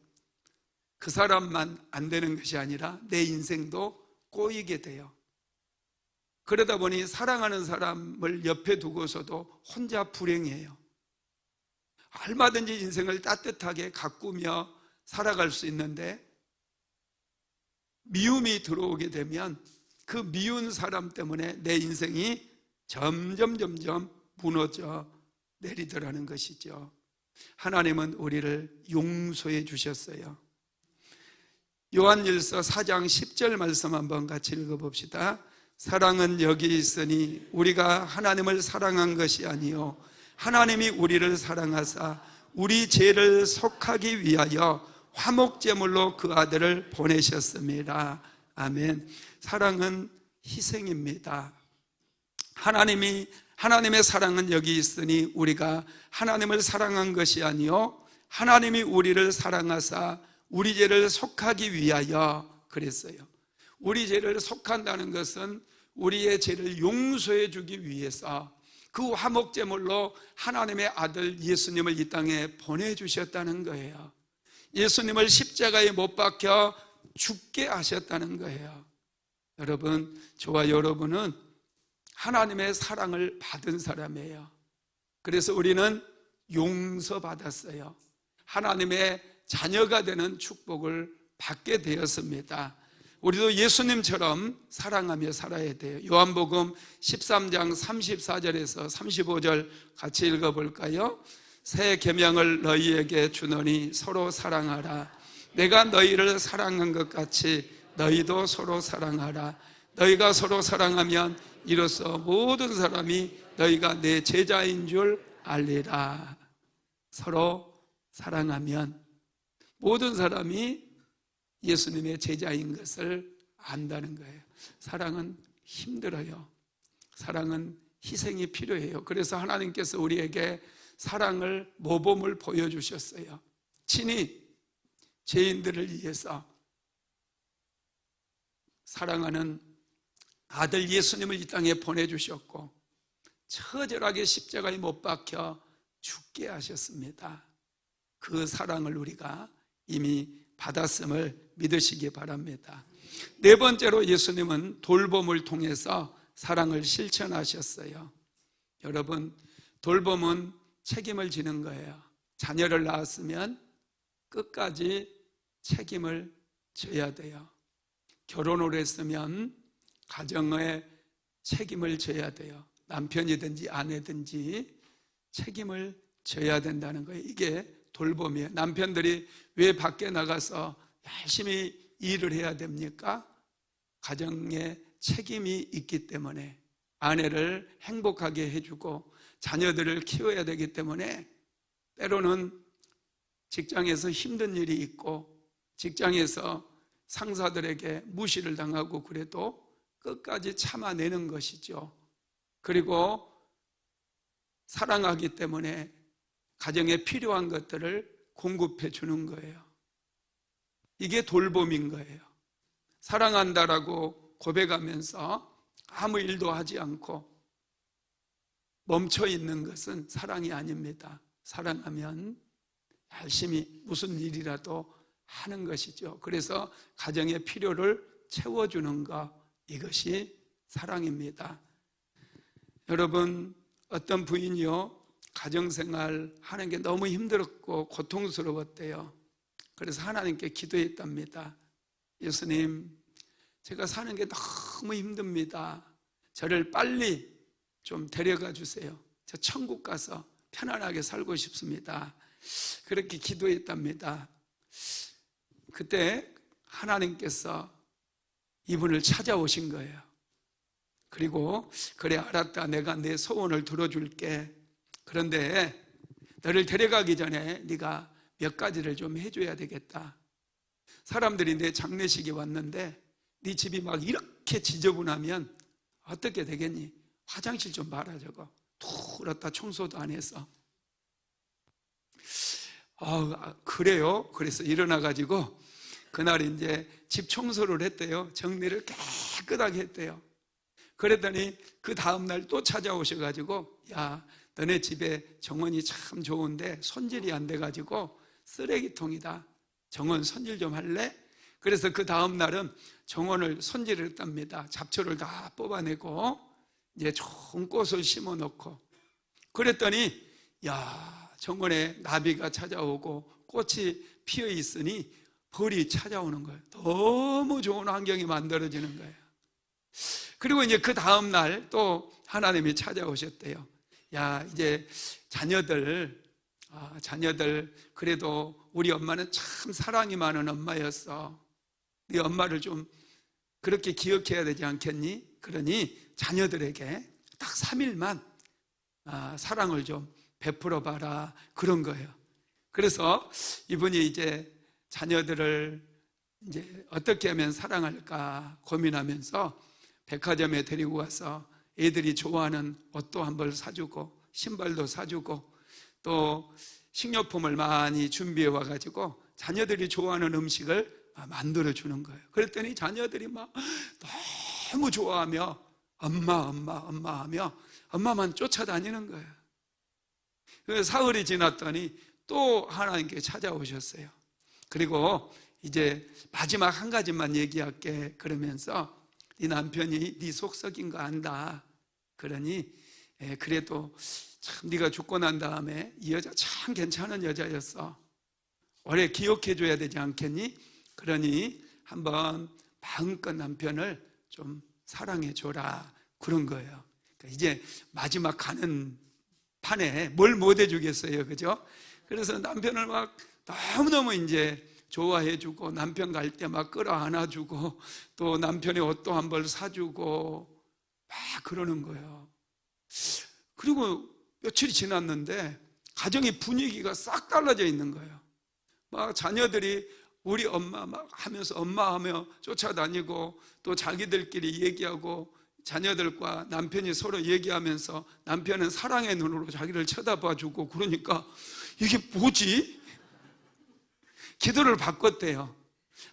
그 사람만 안 되는 것이 아니라 내 인생도 꼬이게 돼요. 그러다 보니 사랑하는 사람을 옆에 두고서도 혼자 불행해요. 얼마든지 인생을 따뜻하게 가꾸며 살아갈 수 있는데 미움이 들어오게 되면 그 미운 사람 때문에 내 인생이 점점 무너져 내리더라는 것이죠. 하나님은 우리를 용서해 주셨어요. 요한일서 4장 10절 말씀 한번 같이 읽어봅시다. 사랑은 여기 있으니 우리가 하나님을 사랑한 것이 아니요 하나님이 우리를 사랑하사 우리 죄를 속하기 위하여 화목제물로 그 아들을 보내셨습니다. 아멘. 사랑은 희생입니다. 하나님의 사랑은 여기 있으니 우리가 하나님을 사랑한 것이 아니요 하나님이 우리를 사랑하사 우리 죄를 속하기 위하여 그랬어요. 우리 죄를 속한다는 것은 우리의 죄를 용서해 주기 위해서 그 화목제물로 하나님의 아들 예수님을 이 땅에 보내주셨다는 거예요. 예수님을 십자가에 못 박혀 죽게 하셨다는 거예요. 여러분, 저와 여러분은 하나님의 사랑을 받은 사람이에요. 그래서 우리는 용서받았어요. 하나님의 자녀가 되는 축복을 받게 되었습니다. 우리도 예수님처럼 사랑하며 살아야 돼요. 요한복음 13장 34절에서 35절 같이 읽어볼까요? 새 계명을 너희에게 주노니 서로 사랑하라. 내가 너희를 사랑한 것 같이 너희도 서로 사랑하라. 너희가 서로 사랑하면 이로써 모든 사람이 너희가 내 제자인 줄 알리라. 서로 사랑하면 모든 사람이 예수님의 제자인 것을 안다는 거예요. 사랑은 힘들어요. 사랑은 희생이 필요해요. 그래서 하나님께서 우리에게 사랑을 모범을 보여주셨어요. 친히 죄인들을 위해서 사랑하는 아들 예수님을 이 땅에 보내주셨고 처절하게 십자가에 못 박혀 죽게 하셨습니다. 그 사랑을 우리가 이미 받았음을 믿으시기 바랍니다. 네 번째로 예수님은 돌봄을 통해서 사랑을 실천하셨어요. 여러분, 돌봄은 책임을 지는 거예요. 자녀를 낳았으면 끝까지 책임을 져야 돼요. 결혼을 했으면 가정의 책임을 져야 돼요. 남편이든지 아내든지 책임을 져야 된다는 거예요. 이게 돌봄이에요. 남편들이 왜 밖에 나가서 열심히 일을 해야 됩니까? 가정에 책임이 있기 때문에, 아내를 행복하게 해주고 자녀들을 키워야 되기 때문에 때로는 직장에서 힘든 일이 있고 직장에서 상사들에게 무시를 당하고 그래도 끝까지 참아내는 것이죠. 그리고 사랑하기 때문에 가정에 필요한 것들을 공급해 주는 거예요. 이게 돌봄인 거예요. 사랑한다라고 고백하면서 아무 일도 하지 않고 멈춰 있는 것은 사랑이 아닙니다. 사랑하면 열심히 무슨 일이라도 하는 것이죠. 그래서 가정의 필요를 채워주는 것, 이것이 사랑입니다. 여러분, 어떤 부인이요, 가정생활 하는 게 너무 힘들었고 고통스러웠대요. 그래서 하나님께 기도했답니다. 예수님, 제가 사는 게 너무 힘듭니다. 저를 빨리 좀 데려가 주세요. 저 천국 가서 편안하게 살고 싶습니다. 그렇게 기도했답니다. 그때 하나님께서 이분을 찾아오신 거예요. 그리고 그래 알았다, 내가 내 소원을 들어줄게. 그런데 너를 데려가기 전에 네가 몇 가지를 좀 해줘야 되겠다. 사람들이 내 장례식에 왔는데 네 집이 막 이렇게 지저분하면 어떻게 되겠니? 화장실 좀 봐라. 저거 뚫었다 청소도 안 해서. 그래요? 그래서 일어나가지고 그날 이제 집 청소를 했대요. 정리를 깨끗하게 했대요. 그랬더니 그 다음날 또 찾아오셔가지고, 야, 너네 집에 정원이 참 좋은데 손질이 안 돼가지고 쓰레기통이다. 정원 손질 좀 할래? 그래서 그 다음날은 정원을 손질을 했답니다. 잡초를 다 뽑아내고 이제 좋은 꽃을 심어 놓고, 그랬더니 야, 정원에 나비가 찾아오고 꽃이 피어 있으니 벌이 찾아오는 거예요. 너무 좋은 환경이 만들어지는 거예요. 그리고 이제 그 다음날 또 하나님이 찾아오셨대요. 야, 이제 자녀들 그래도 우리 엄마는 참 사랑이 많은 엄마였어. 네 엄마를 좀 그렇게 기억해야 되지 않겠니? 그러니 자녀들에게 딱 3일만 사랑을 좀 베풀어 봐라, 그런 거예요. 그래서 이분이 이제 자녀들을 이제 어떻게 하면 사랑할까 고민하면서 백화점에 데리고 가서 애들이 좋아하는 옷도 한 벌 사주고 신발도 사주고 또 식료품을 많이 준비해 와가지고 자녀들이 좋아하는 음식을 만들어 주는 거예요. 그랬더니 자녀들이 막 너무 좋아하며 엄마 하며 엄마만 쫓아다니는 거예요. 그래서 사흘이 지났더니 또 하나님께 찾아오셨어요. 그리고 이제 마지막 한 가지만 얘기할게 그러면서, 네 남편이 네 속 썩인 거 안다. 그러니 그래도 참 네가 죽고 난 다음에 이 여자 참 괜찮은 여자였어. 오래 기억해 줘야 되지 않겠니? 그러니 한번 마음껏 남편을 좀 사랑해 줘라, 그런 거예요. 그러니까 이제 마지막 가는 판에 뭘 못 해주겠어요, 그죠? 그래서 남편을 막 너무너무 이제 좋아해주고 남편 갈 때 막 끌어안아주고 또 남편의 옷도 한 벌 사주고 막 그러는 거예요. 그리고 며칠이 지났는데 가정의 분위기가 싹 달라져 있는 거예요. 막 자녀들이 우리 엄마 막 하면서 엄마 하며 쫓아다니고 또 자기들끼리 얘기하고 자녀들과 남편이 서로 얘기하면서 남편은 사랑의 눈으로 자기를 쳐다봐주고, 그러니까 이게 뭐지? 기도를 바꿨대요.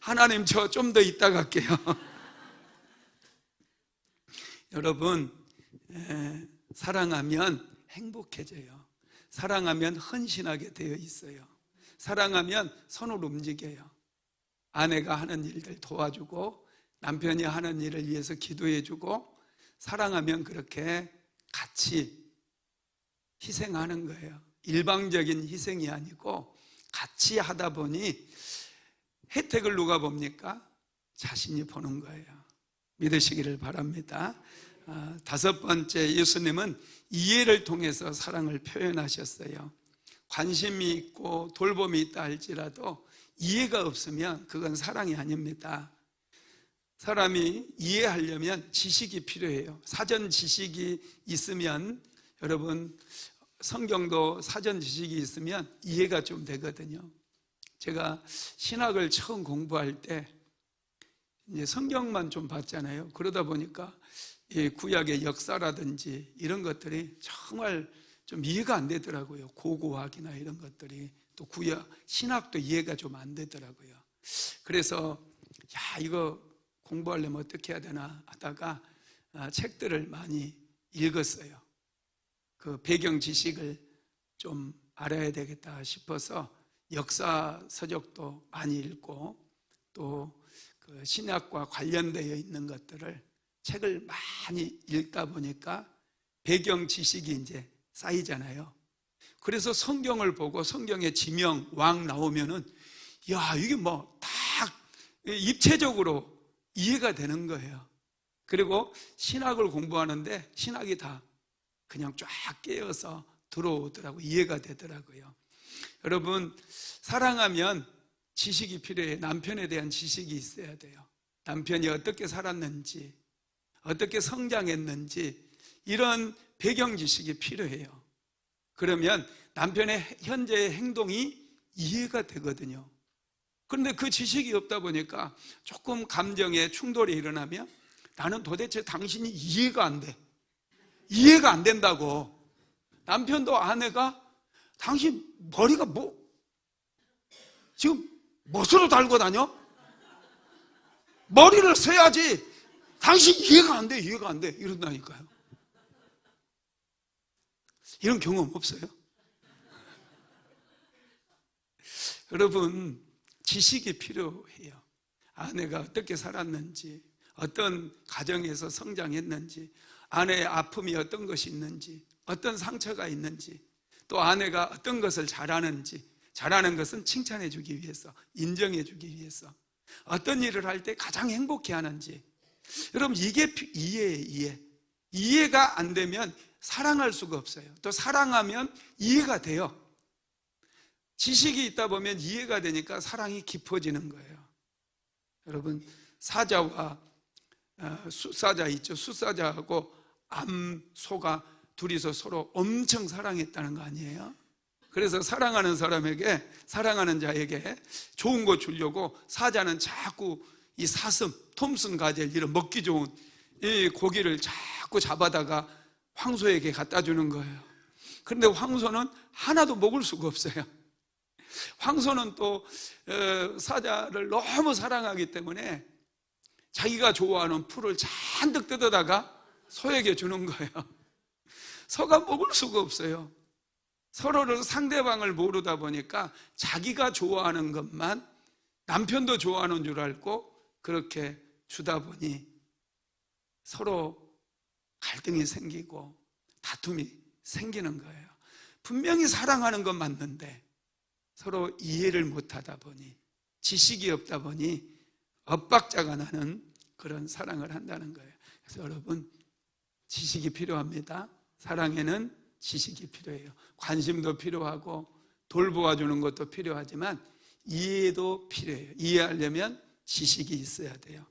하나님, 저 좀 더 이따 갈게요. 여러분, 사랑하면 행복해져요. 사랑하면 헌신하게 되어 있어요. 사랑하면 손을 움직여요. 아내가 하는 일들 도와주고 남편이 하는 일을 위해서 기도해주고, 사랑하면 그렇게 같이 희생하는 거예요. 일방적인 희생이 아니고 같이 하다 보니 혜택을 누가 봅니까? 자신이 보는 거예요. 믿으시기를 바랍니다. 5번째, 예수님은 이해를 통해서 사랑을 표현하셨어요. 관심이 있고 돌봄이 있다 할지라도 이해가 없으면 그건 사랑이 아닙니다. 사람이 이해하려면 지식이 필요해요. 사전 지식이 있으면, 여러분 성경도 사전 지식이 있으면 이해가 좀 되거든요. 제가 신학을 처음 공부할 때 이제 성경만 좀 봤잖아요. 그러다 보니까 이 구약의 역사라든지 이런 것들이 정말 좀 이해가 안 되더라고요. 고고학이나 이런 것들이, 또 구약 신학도 이해가 좀 안 되더라고요. 그래서 이거 공부하려면 어떻게 해야 되나 하다가 책들을 많이 읽었어요. 그 배경 지식을 좀 알아야 되겠다 싶어서 역사 서적도 많이 읽고 또 그 신학과 관련되어 있는 것들을 책을 많이 읽다 보니까 배경 지식이 이제 쌓이잖아요. 그래서 성경을 보고 성경의 지명, 왕 나오면은 이게 뭐 딱 입체적으로 이해가 되는 거예요. 그리고 신학을 공부하는데 신학이 다 그냥 쫙 깨어서 들어오더라고요. 이해가 되더라고요. 여러분, 사랑하면 지식이 필요해요. 남편에 대한 지식이 있어야 돼요. 남편이 어떻게 살았는지, 어떻게 성장했는지 이런 배경 지식이 필요해요. 그러면 남편의 현재의 행동이 이해가 되거든요. 그런데 그 지식이 없다 보니까 조금 감정의 충돌이 일어나면 나는 도대체 당신이 이해가 안 돼. 이해가 안 된다고. 남편도 아내가 당신 머리가 지금 멋으로 달고 다녀? 머리를 써야지. 당신 이해가 안 돼, 이해가 안 돼. 이런다니까요. 이런 경험 없어요? 여러분, 지식이 필요해요. 아내가 어떻게 살았는지, 어떤 가정에서 성장했는지, 아내의 아픔이 어떤 것이 있는지, 어떤 상처가 있는지, 또 아내가 어떤 것을 잘하는지, 잘하는 것은 칭찬해 주기 위해서, 인정해 주기 위해서, 어떤 일을 할 때 가장 행복해 하는지. 여러분, 이게 이해예요. 이해가 안 되면 사랑할 수가 없어요. 또 사랑하면 이해가 돼요. 지식이 있다 보면 이해가 되니까 사랑이 깊어지는 거예요. 여러분, 사자와 숫사자 있죠. 숫사자하고 암소가 둘이서 서로 엄청 사랑했다는 거 아니에요? 그래서 사랑하는 사람에게, 사랑하는 자에게 좋은 거 주려고 사자는 자꾸 이 사슴, 톰슨 가젤 이런 먹기 좋은 이 고기를 자꾸 잡아다가 황소에게 갖다 주는 거예요. 그런데 황소는 하나도 먹을 수가 없어요. 황소는 또 사자를 너무 사랑하기 때문에 자기가 좋아하는 풀을 잔뜩 뜯어다가 소에게 주는 거예요. 소가 먹을 수가 없어요. 서로를 상대방을 모르다 보니까 자기가 좋아하는 것만 남편도 좋아하는 줄 알고 그렇게 주다 보니 서로 갈등이 생기고 다툼이 생기는 거예요. 분명히 사랑하는 건 맞는데 서로 이해를 못하다 보니, 지식이 없다 보니 엇박자가 나는 그런 사랑을 한다는 거예요. 그래서 여러분, 지식이 필요합니다. 사랑에는 지식이 필요해요. 관심도 필요하고 돌보아주는 것도 필요하지만 이해도 필요해요. 이해하려면 지식이 있어야 돼요.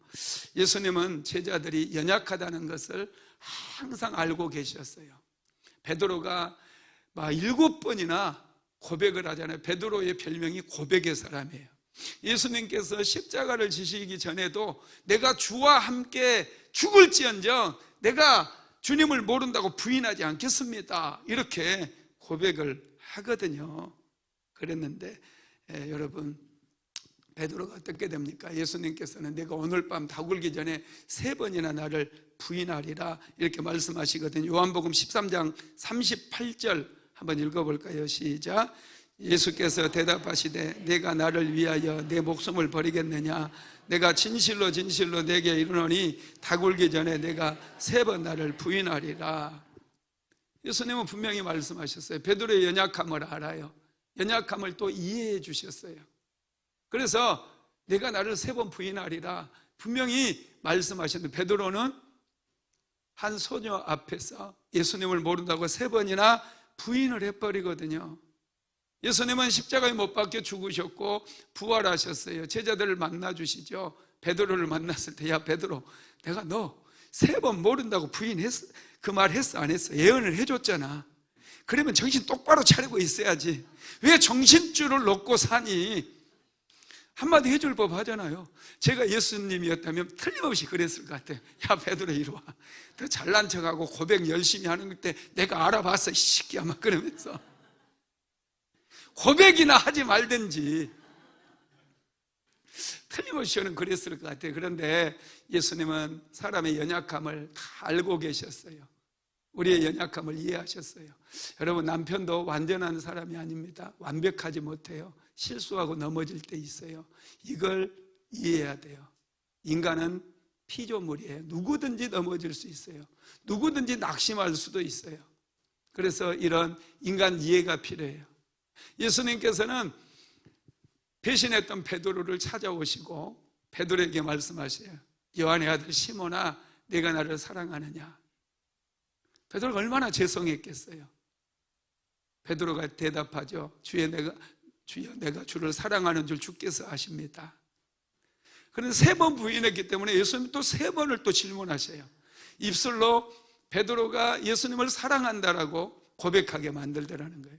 예수님은 제자들이 연약하다는 것을 항상 알고 계셨어요. 베드로가 막 7번이나 고백을 하잖아요. 베드로의 별명이 고백의 사람이에요. 예수님께서 십자가를 지시기 전에도 내가 주와 함께 죽을지언정 내가 주님을 모른다고 부인하지 않겠습니다, 이렇게 고백을 하거든요. 그랬는데 여러분, 베드로가 어떻게 됩니까? 예수님께서는 내가 오늘 밤 다 굴기 전에 3번이나 나를 부인하리라 이렇게 말씀하시거든요. 요한복음 13장 38절 한번 읽어볼까요? 시작. 예수께서 대답하시되 내가 나를 위하여 내 목숨을 버리겠느냐? 내가 진실로 진실로 내게 이르노니 다 굴기 전에 내가 3번 나를 부인하리라. 예수님은 분명히 말씀하셨어요. 베드로의 연약함을 알아요. 연약함을 또 이해해 주셨어요. 그래서 내가 나를 3번 부인하리라 분명히 말씀하셨는데, 베드로는 한 소녀 앞에서 예수님을 모른다고 3번이나 부인을 해버리거든요. 예수님은 십자가에 못 박혀 죽으셨고 부활하셨어요. 제자들을 만나주시죠. 베드로를 만났을 때, 야 베드로, 내가 너 3번 모른다고 부인했어, 그 말 했어 안 했어? 예언을 해줬잖아. 그러면 정신 똑바로 차리고 있어야지 왜 정신줄을 놓고 사니? 한마디 해줄 법 하잖아요. 제가 예수님이었다면 틀림없이 그랬을 것 같아요. 야 베드로 이리 와, 너 잘난 척하고 고백 열심히 하는 때 내가 알아봤어 이 새끼야 막 그러면서 고백이나 하지 말든지. 틀림없이 저는 그랬을 것 같아요. 그런데 예수님은 사람의 연약함을 다 알고 계셨어요. 우리의 연약함을 이해하셨어요. 여러분, 남편도 완전한 사람이 아닙니다. 완벽하지 못해요. 실수하고 넘어질 때 있어요. 이걸 이해해야 돼요. 인간은 피조물이에요. 누구든지 넘어질 수 있어요. 누구든지 낙심할 수도 있어요. 그래서 이런 인간 이해가 필요해요. 예수님께서는 배신했던 베드로를 찾아오시고 베드로에게 말씀하세요. 요한의 아들 시몬아, 네가 나를 사랑하느냐? 베드로가 얼마나 죄송했겠어요. 베드로가 대답하죠. 주여 내가 주를 사랑하는 줄 주께서 아십니다. 그런데 3번 부인했기 때문에 예수님 또 3번을 또 질문하셔요. 입술로 베드로가 예수님을 사랑한다라고 고백하게 만들더라는 거예요.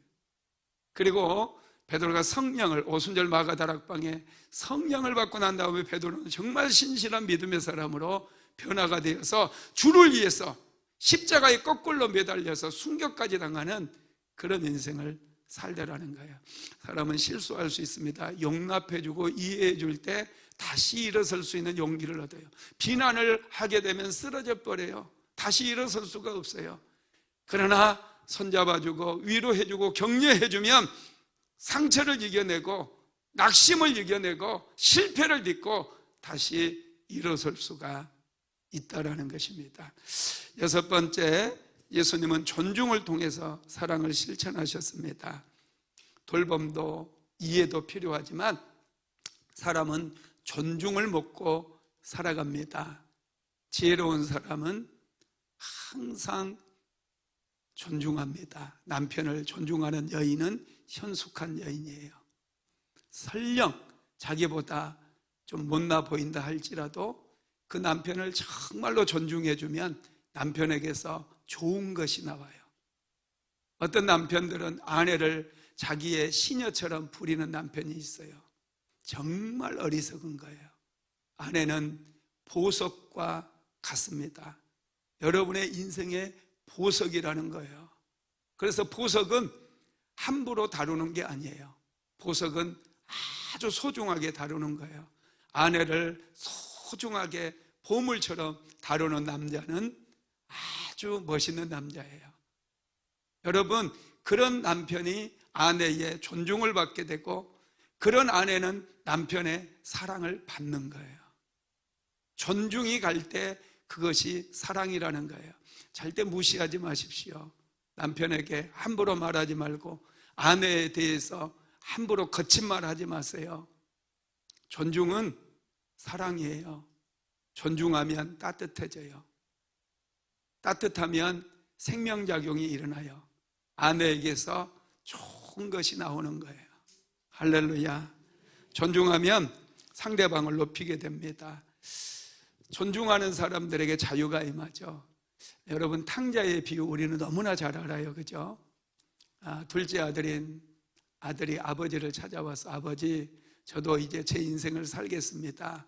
그리고 베드로가 성령을, 오순절 마가다락방에 성령을 받고 난 다음에 베드로는 정말 신실한 믿음의 사람으로 변화가 되어서 주를 위해서 십자가에 거꾸로 매달려서 순교까지 당하는 그런 인생을 살더라는 거예요. 사람은 실수할 수 있습니다. 용납해주고 이해해줄 때 다시 일어설 수 있는 용기를 얻어요. 비난을 하게 되면 쓰러져 버려요. 다시 일어설 수가 없어요. 그러나 손잡아주고 위로해주고 격려해주면 상처를 이겨내고 낙심을 이겨내고 실패를 딛고 다시 일어설 수가 있다라는 것입니다. 6번째, 예수님은 존중을 통해서 사랑을 실천하셨습니다. 돌봄도 이해도 필요하지만 사람은 존중을 먹고 살아갑니다. 지혜로운 사람은 항상 존중합니다. 남편을 존중하는 여인은 현숙한 여인이에요. 설령 자기보다 좀 못나 보인다 할지라도 그 남편을 정말로 존중해주면 남편에게서 좋은 것이 나와요. 어떤 남편들은 아내를 자기의 시녀처럼 부리는 남편이 있어요. 정말 어리석은 거예요. 아내는 보석과 같습니다. 여러분의 인생의 보석이라는 거예요. 그래서 보석은 함부로 다루는 게 아니에요. 보석은 아주 소중하게 다루는 거예요. 아내를 소중하게 보물처럼 다루는 남자는 아주 멋있는 남자예요. 여러분, 그런 남편이 아내의 존중을 받게 되고 그런 아내는 남편의 사랑을 받는 거예요. 존중이 갈 때 그것이 사랑이라는 거예요. 절대 무시하지 마십시오. 남편에게 함부로 말하지 말고 아내에 대해서 함부로 거친 말 하지 마세요. 존중은 사랑이에요. 존중하면 따뜻해져요. 따뜻하면 생명작용이 일어나요. 아내에게서 좋은 것이 나오는 거예요. 할렐루야. 존중하면 상대방을 높이게 됩니다. 존중하는 사람들에게 자유가 임하죠. 여러분, 탕자의 비유 우리는 너무나 잘 알아요. 그죠? 둘째 아들인 아들이 아버지를 찾아와서 아버지, 저도 이제 제 인생을 살겠습니다.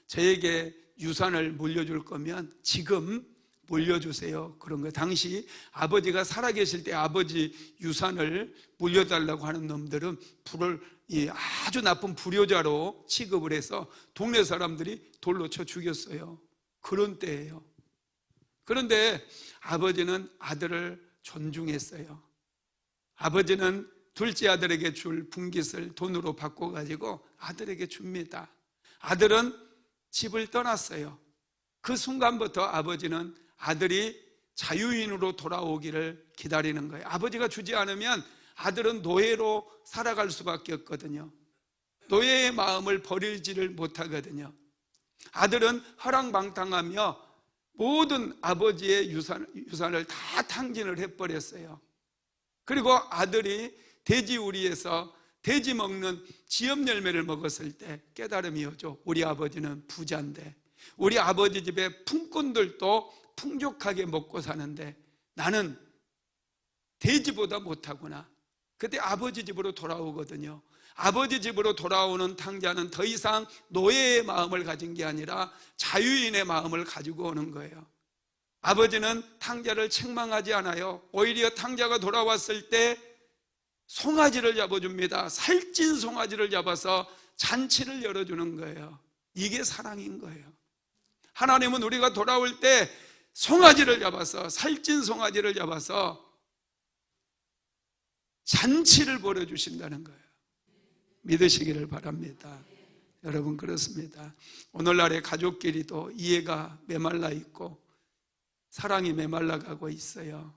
저에게 유산을 물려줄 거면 지금 물려주세요. 그런 거예요. 당시 아버지가 살아계실 때 아버지 유산을 물려달라고 하는 놈들은 아주 나쁜 불효자로 취급을 해서 동네 사람들이 돌로 쳐 죽였어요. 그런 때예요. 그런데 아버지는 아들을 존중했어요. 아버지는 둘째 아들에게 줄 분깃을 돈으로 바꿔가지고 아들에게 줍니다. 아들은 집을 떠났어요. 그 순간부터 아버지는 아들이 자유인으로 돌아오기를 기다리는 거예요. 아버지가 주지 않으면 아들은 노예로 살아갈 수밖에 없거든요. 노예의 마음을 버리지를 못하거든요. 아들은 허랑방탕하며 모든 아버지의 유산을 다 탕진을 해버렸어요. 그리고 아들이 돼지 우리에서 돼지 먹는 지엽 열매를 먹었을 때 깨달음이 오죠. 우리 아버지는 부자인데, 우리 아버지 집에 품꾼들도 풍족하게 먹고 사는데 나는 돼지보다 못하구나. 그때 아버지 집으로 돌아오거든요. 아버지 집으로 돌아오는 탕자는 더 이상 노예의 마음을 가진 게 아니라 자유인의 마음을 가지고 오는 거예요. 아버지는 탕자를 책망하지 않아요. 오히려 탕자가 돌아왔을 때 송아지를 잡아줍니다. 살찐 송아지를 잡아서 잔치를 열어주는 거예요. 이게 사랑인 거예요. 하나님은 우리가 돌아올 때 송아지를 잡아서, 살찐 송아지를 잡아서 잔치를 벌여주신다는 거예요. 믿으시기를 바랍니다. 여러분, 그렇습니다. 오늘날의 가족끼리도 이해가 메말라 있고 사랑이 메말라가고 있어요.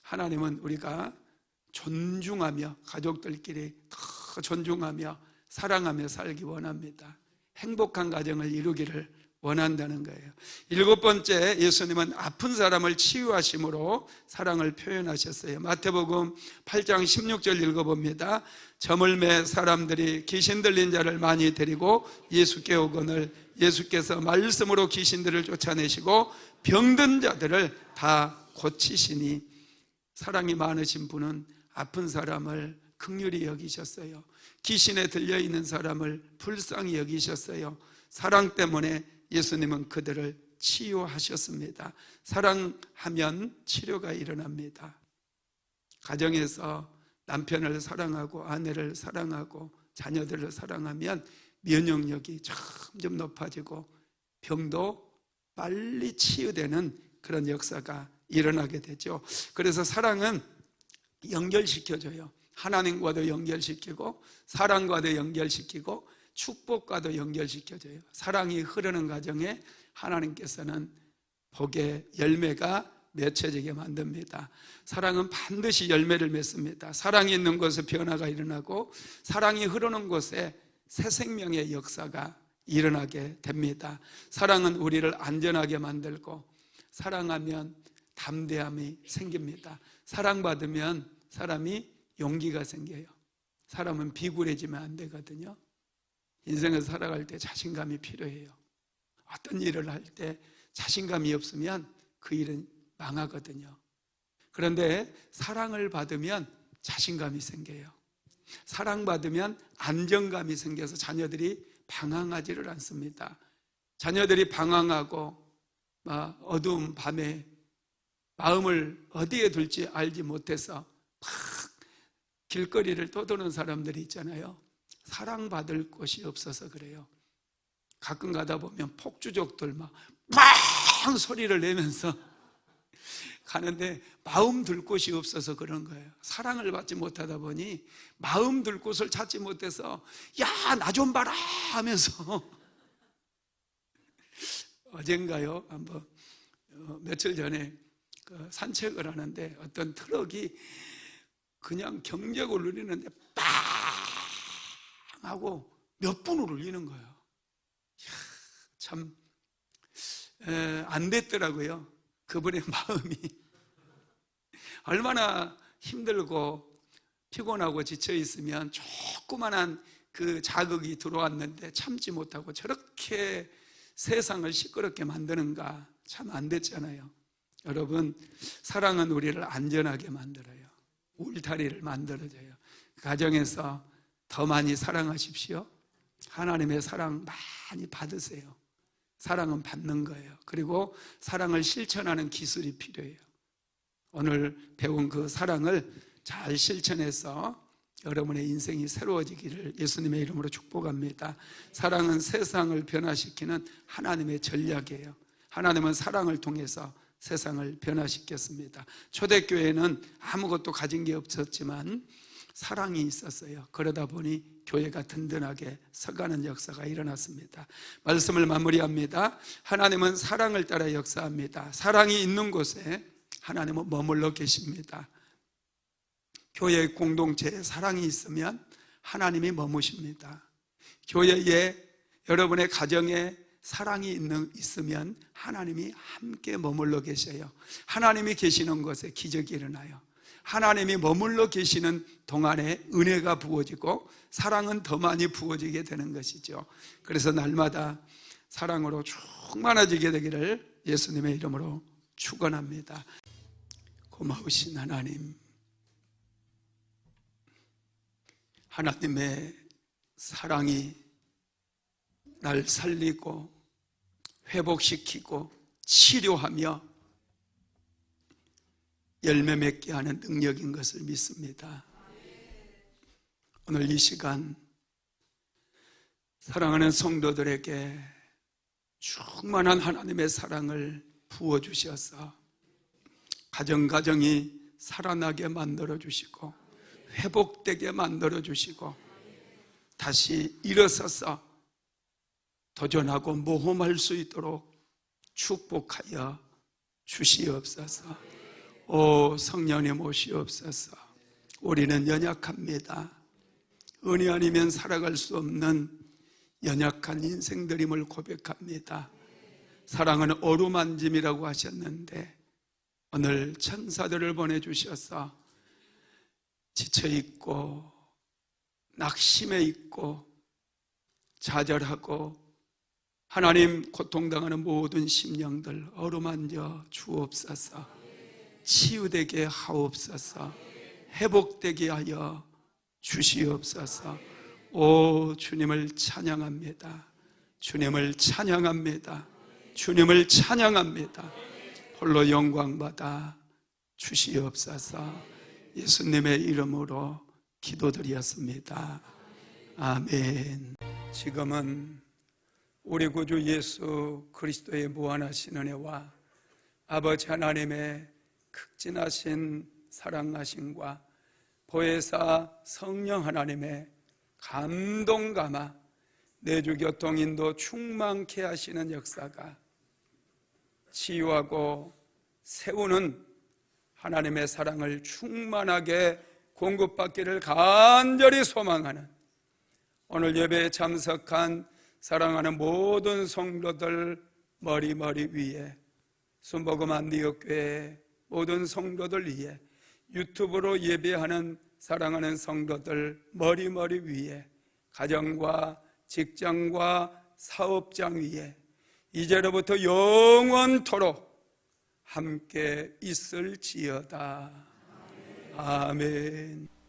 하나님은 우리가 존중하며, 가족들끼리 더 존중하며 사랑하며 살기 원합니다. 행복한 가정을 이루기를 원한다는 거예요. 7번째, 예수님은 아픈 사람을 치유하심으로 사랑을 표현하셨어요. 마태복음 8장 16절 읽어봅니다. 저물매 사람들이 귀신 들린 자를 많이 데리고 예수께 오거늘 예수께서 말씀으로 귀신들을 쫓아내시고 병든 자들을 다 고치시니, 사랑이 많으신 분은 아픈 사람을 긍휼히 여기셨어요. 귀신에 들려있는 사람을 불쌍히 여기셨어요. 사랑 때문에 예수님은 그들을 치유하셨습니다. 사랑하면 치료가 일어납니다. 가정에서 남편을 사랑하고 아내를 사랑하고 자녀들을 사랑하면 면역력이 점점 높아지고 병도 빨리 치유되는 그런 역사가 일어나게 되죠. 그래서 사랑은 연결시켜줘요. 하나님과도 연결시키고 사랑과도 연결시키고 축복과도 연결시켜줘요. 사랑이 흐르는 가정에 하나님께서는 복의 열매가 맺혀지게 만듭니다. 사랑은 반드시 열매를 맺습니다. 사랑이 있는 곳에 변화가 일어나고 사랑이 흐르는 곳에 새 생명의 역사가 일어나게 됩니다. 사랑은 우리를 안전하게 만들고, 사랑하면 담대함이 생깁니다. 사랑받으면 사람이 용기가 생겨요. 사람은 비굴해지면 안 되거든요. 인생을 살아갈 때 자신감이 필요해요. 어떤 일을 할 때 자신감이 없으면 그 일은 망하거든요. 그런데 사랑을 받으면 자신감이 생겨요. 사랑받으면 안정감이 생겨서 자녀들이 방황하지를 않습니다. 자녀들이 방황하고 어두운 밤에 마음을 어디에 둘지 알지 못해서 막 길거리를 떠도는 사람들이 있잖아요. 사랑받을 곳이 없어서 그래요. 가끔 가다 보면 폭주족들 막 빵 소리를 내면서 가는데 마음 둘 곳이 없어서 그런 거예요. 사랑을 받지 못하다 보니 마음 둘 곳을 찾지 못해서 야, 나 좀 봐라 하면서 어젠가요, 한번 며칠 전에 산책을 하는데 어떤 트럭이 그냥 경적을 울리는데 빵 하고 몇 분을 울리는 거예요. 참 안 됐더라고요. 그분의 마음이 얼마나 힘들고 피곤하고 지쳐 있으면 조그만한 그 자극이 들어왔는데 참지 못하고 저렇게 세상을 시끄럽게 만드는가. 참 안 됐잖아요. 여러분, 사랑은 우리를 안전하게 만들어요. 울타리를 만들어줘요. 가정에서 더 많이 사랑하십시오. 하나님의 사랑 많이 받으세요. 사랑은 받는 거예요. 그리고 사랑을 실천하는 기술이 필요해요. 오늘 배운 그 사랑을 잘 실천해서 여러분의 인생이 새로워지기를 예수님의 이름으로 축복합니다. 사랑은 세상을 변화시키는 하나님의 전략이에요. 하나님은 사랑을 통해서 세상을 변화시켰습니다. 초대교회는 아무것도 가진 게 없었지만 사랑이 있었어요. 그러다 보니 교회가 든든하게 서가는 역사가 일어났습니다. 말씀을 마무리합니다. 하나님은 사랑을 따라 역사합니다. 사랑이 있는 곳에 하나님은 머물러 계십니다. 교회 공동체에 사랑이 있으면 하나님이 머무십니다. 교회에, 여러분의 가정에 사랑이 있으면 하나님이 함께 머물러 계셔요. 하나님이 계시는 곳에 기적이 일어나요. 하나님이 머물러 계시는 동안에 은혜가 부어지고 사랑은 더 많이 부어지게 되는 것이죠. 그래서 날마다 사랑으로 충만해지게 되기를 예수님의 이름으로 축원합니다. 고마우신 하나님, 하나님의 사랑이 날 살리고 회복시키고 치료하며 열매 맺게 하는 능력인 것을 믿습니다. 오늘 이 시간 사랑하는 성도들에게 충만한 하나님의 사랑을 부어주셔서 가정이 살아나게 만들어주시고 회복되게 만들어주시고 다시 일어서서 도전하고 모험할 수 있도록 축복하여 주시옵소서. 오 성령님 오시옵소서. 우리는 연약합니다. 은혜 아니면 살아갈 수 없는 연약한 인생들임을 고백합니다. 사랑은 어루만짐이라고 하셨는데 오늘 천사들을 보내주셔서 지쳐있고 낙심해 있고 좌절하고 하나님 고통당하는 모든 심령들 어루만져 주옵소서. 치유되게 하옵소서. 회복되게 하여 주시옵소서. 오 주님을 찬양합니다. 주님을 찬양합니다. 주님을 찬양합니다. 홀로 영광받아 주시옵소서. 예수님의 이름으로 기도드렸습니다. 아멘. 지금은 우리 구주 예수 그리스도의 무한하신 은혜와 아버지 하나님의 극진하신 사랑하심과 보혜사 성령 하나님의 감동 감화 내주 교통인도 충만케 하시는 역사가 치유하고 세우는 하나님의 사랑을 충만하게 공급받기를 간절히 소망하는 오늘 예배에 참석한 사랑하는 모든 성도들 머리 위에 순복음 안디옥교회 모든 성도들 위에 유튜브로 예배하는 사랑하는 성도들 머리 위에 가정과 직장과 사업장 위에 이제로부터 영원토록 함께 있을지어다. 아멘.